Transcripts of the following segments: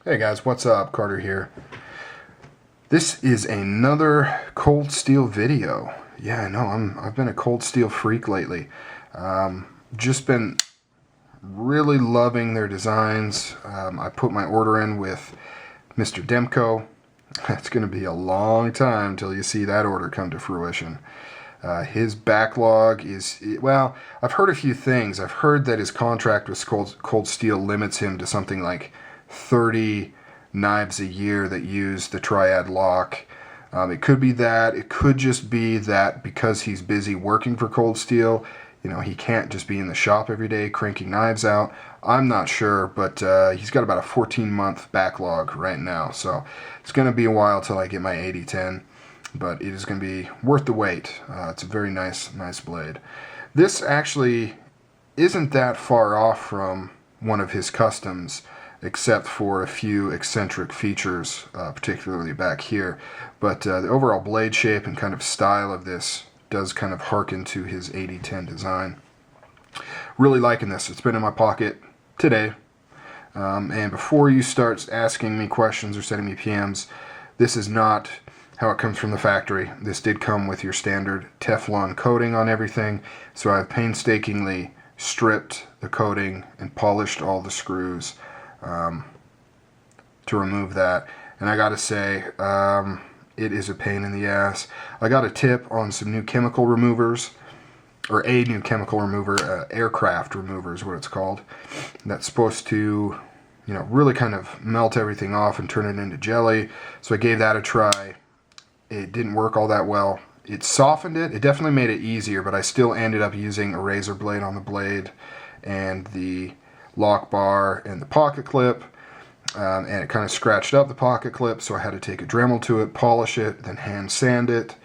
Hey guys, what's up? Carter here. This is another cold steel video. Yeah, I know, I've been a cold steel freak lately. Just been really loving their designs. I put my order in with Mr. Demko. It's going to be a long time till you see that order come to fruition. His backlog is, well, I've heard a few things. I've heard that his contract with Cold Steel limits him to something like 30 knives a year that use the triad lock. It could be that. It could just be that because he's busy working for Cold Steel, you know, he can't just be in the shop every day cranking knives out. I'm not sure, but he's got about a 14-month backlog right now, so it's going to be a while till I get my 8010, but it is going to be worth the wait. It's a very nice blade. This actually isn't that far off from one of his customs, except for a few eccentric features, particularly back here. But the overall blade shape and kind of style of this does kind of harken to his 8010 design. Really liking this. It's been in my pocket today. And before you start asking me questions or sending me PMs, this is not how it comes from the factory. This did come with your standard Teflon coating on everything, so I've painstakingly stripped the coating and polished all the screws to remove that. And I gotta say, it is a pain in the ass. I got a tip on some new chemical removers, or a new chemical remover, aircraft remover is what it's called. That's supposed to, you know, really kind of melt everything off and turn it into jelly. So I gave that a try. It didn't work all that well. It softened it. It definitely made it easier, but I still ended up using a razor blade on the blade and the lock bar and the pocket clip, and it kind of scratched up the pocket clip, so I had to take a Dremel to it, polish it, then hand sand it.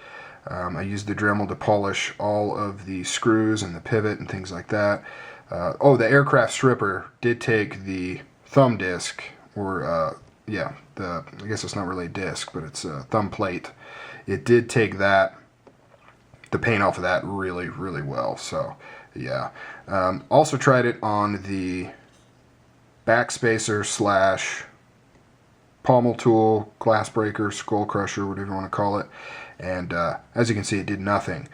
I used the Dremel to polish all of the screws and the pivot and things like that. Oh, the aircraft stripper did take the thumb disc, or yeah, I guess it's not really a disc, but it's a thumb plate. It did take that, the paint off of that really well, so yeah. Also tried it on the backspacer slash pommel tool, glass breaker, skull crusher, whatever you want to call it, and as you can see, it did nothing,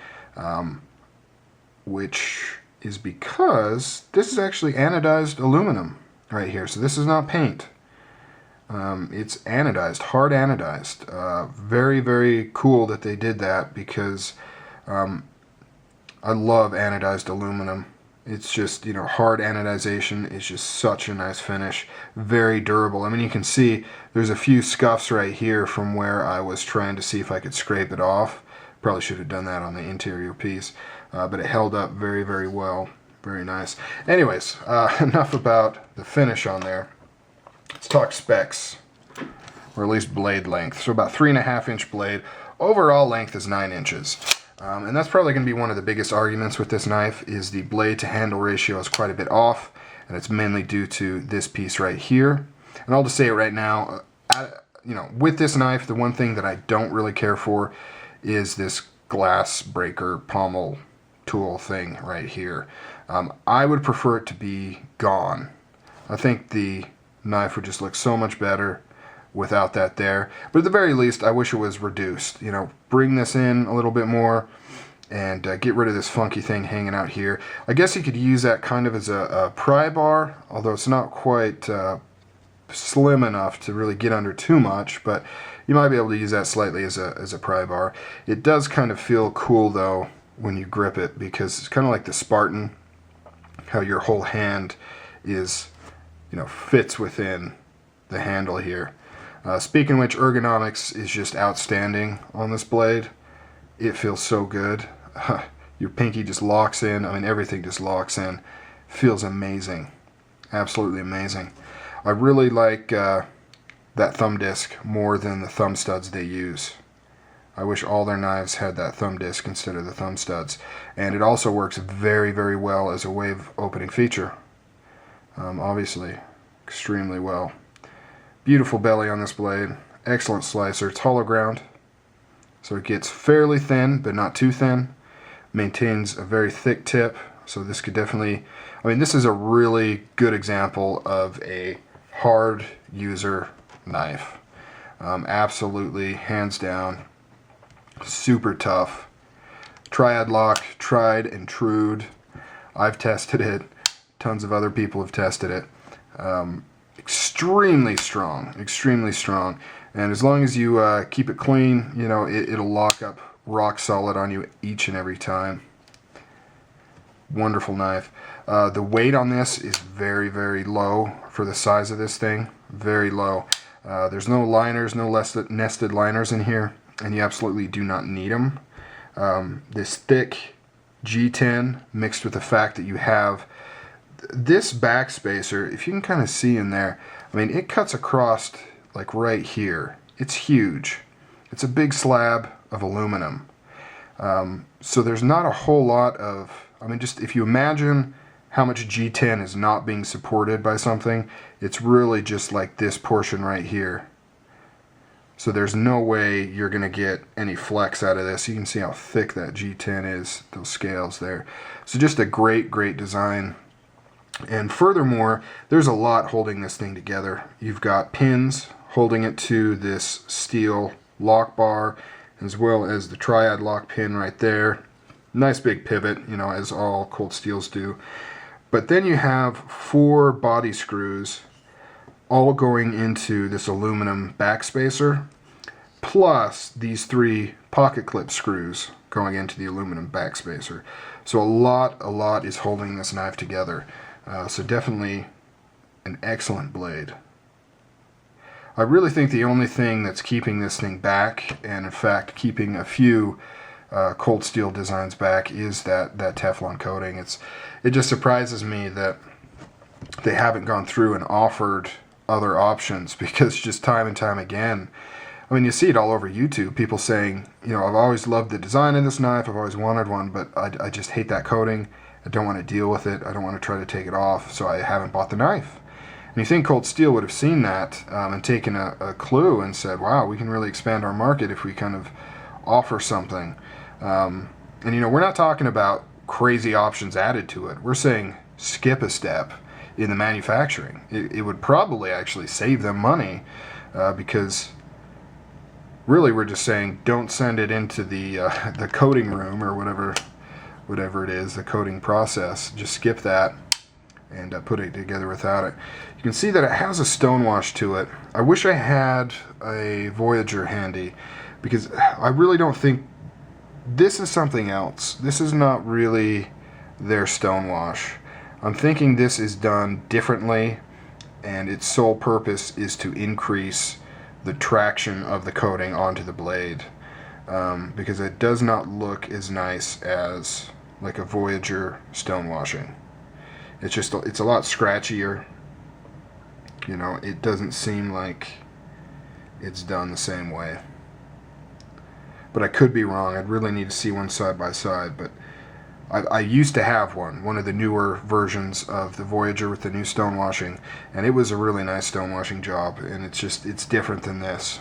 which is because this is actually anodized aluminum right here, so this is not paint. It's anodized, hard anodized. Very cool that they did that, because I love anodized aluminum. It's just, you know, hard anodization is just such a nice finish. Very durable. I mean, you can see there's a few scuffs right here from where I was trying to see if I could scrape it off. Probably should have done that on the interior piece, but it held up very well. Very nice. Anyways, enough about the finish on there. Let's talk specs, or at least blade length. So about 3.5-inch blade. Overall length is 9 inches. And that's probably going to be one of the biggest arguments with this knife, is the blade to handle ratio is quite a bit off, and it's mainly due to this piece right here. And I'll just say it right now, you know, with this knife, the one thing that I don't really care for is this glass breaker pommel tool thing right here. I would prefer it to be gone. I think the knife would just look so much better without that there, but at the very least I wish it was reduced. You know, bring this in a little bit more and get rid of this funky thing hanging out here. I guess you could use that kind of as a pry bar, although it's not quite slim enough to really get under too much, but you might be able to use that slightly as a pry bar. It does kind of feel cool though when you grip it, because it's kind of like the Spartan, how your whole hand is, you know, fits within the handle here. Speaking of which, ergonomics is just outstanding on this blade. It feels so good. Your pinky just locks in. I mean, everything just locks in. Feels amazing. Absolutely amazing. I really like that thumb disc more than the thumb studs they use. I wish all their knives had that thumb disc instead of the thumb studs. And it also works very well as a wave opening feature. Obviously, extremely well. Beautiful belly on this blade, excellent slicer. It's hollow ground, so it gets fairly thin, but not too thin. Maintains a very thick tip, so this could definitely, I mean, this is a really good example of a hard user knife. Absolutely, hands down, super tough. Triad lock, tried and trued. I've tested it. Tons of other people have tested it. Extremely strong, extremely strong. And as long as you keep it clean, you know, it'll lock up rock solid on you each and every time. Wonderful knife. The weight on this is very, very low for the size of this thing. Very low. There's no liners, no nested liners in here, and you absolutely do not need them. This thick G10 mixed with the fact that you have this backspacer, if you can kind of see in there, I mean, it cuts across like right here. It's huge. It's a big slab of aluminum. So there's not a whole lot of, I mean, just if you imagine how much G10 is not being supported by something, it's really just like this portion right here. So there's no way you're going to get any flex out of this. You can see how thick that G10 is, those scales there. So just a great, great design. And furthermore, there's a lot holding this thing together. You've got pins holding it to this steel lock bar, as well as the triad lock pin right there. Nice big pivot, you know, as all cold steels do. But then you have 4 body screws all going into this aluminum backspacer, plus these 3 pocket clip screws going into the aluminum backspacer. So a lot is holding this knife together. So definitely an excellent blade. I really think the only thing that's keeping this thing back, and in fact keeping a few cold steel designs back, is that Teflon coating. It just surprises me that they haven't gone through and offered other options, because just time and time again, I mean, you see it all over YouTube, people saying, you know, I've always loved the design of this knife, I've always wanted one, but I just hate that coating. I don't want to deal with it. I don't want to try to take it off, so I haven't bought the knife. And you think Cold Steel would have seen that and taken a clue and said, wow, we can really expand our market if we kind of offer something. And you know, we're not talking about crazy options added to it. We're saying skip a step in the manufacturing. It would probably actually save them money because really we're just saying don't send it into the coating room or whatever it is, the coating process. Just skip that and put it together without it. You can see that it has a stonewash to it. I wish I had a Voyager handy, because I really don't think this is something else. This is not really their stonewash. I'm thinking this is done differently, and its sole purpose is to increase the traction of the coating onto the blade, because it does not look as nice as like a Voyager stonewashing. It's just, it's a lot scratchier. You know, it doesn't seem like it's done the same way. But I could be wrong. I'd really need to see one side by side. But I used to have one of the newer versions of the Voyager with the new stonewashing, and it was a really nice stonewashing job. And it's different than this.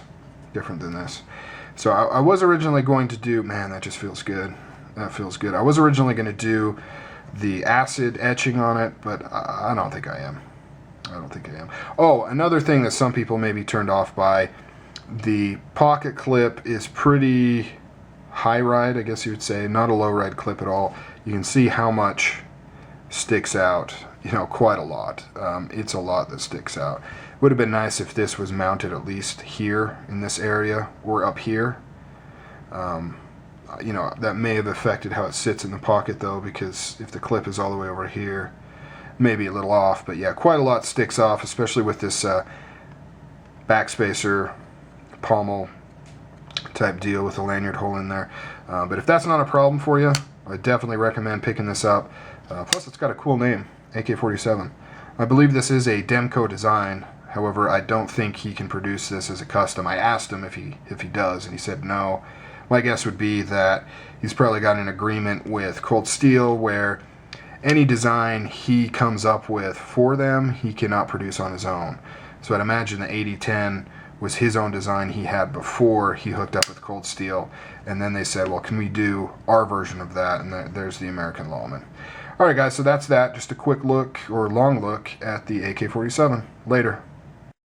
So I was originally going to do, man, that just feels good. That feels good. I was originally going to do the acid etching on it, but I don't think I am. Oh, another thing that some people may be turned off by, the pocket clip is pretty high ride, I guess you would say, not a low ride clip at all. You can see how much sticks out, you know, quite a lot. It's a lot that sticks out. It would have been nice if this was mounted at least here in this area or up here. You know, that may have affected how it sits in the pocket though, because if the clip is all the way over here, maybe a little off. But yeah, quite a lot sticks off, especially with this backspacer pommel type deal with a lanyard hole in there. But if that's not a problem for you, I definitely recommend picking this up. Plus it's got a cool name, AK-47. I believe this is a Demko design. However, I don't think he can produce this as a custom. I asked him if he does, and he said no. My guess would be that he's probably got an agreement with Cold Steel where any design he comes up with for them, he cannot produce on his own. So I'd imagine the 8010 was his own design he had before he hooked up with Cold Steel, and then they said, well, can we do our version of that? And there's the American Lawman. Alright guys, so that's that. Just a quick look, or long look, at the AK-47. Later.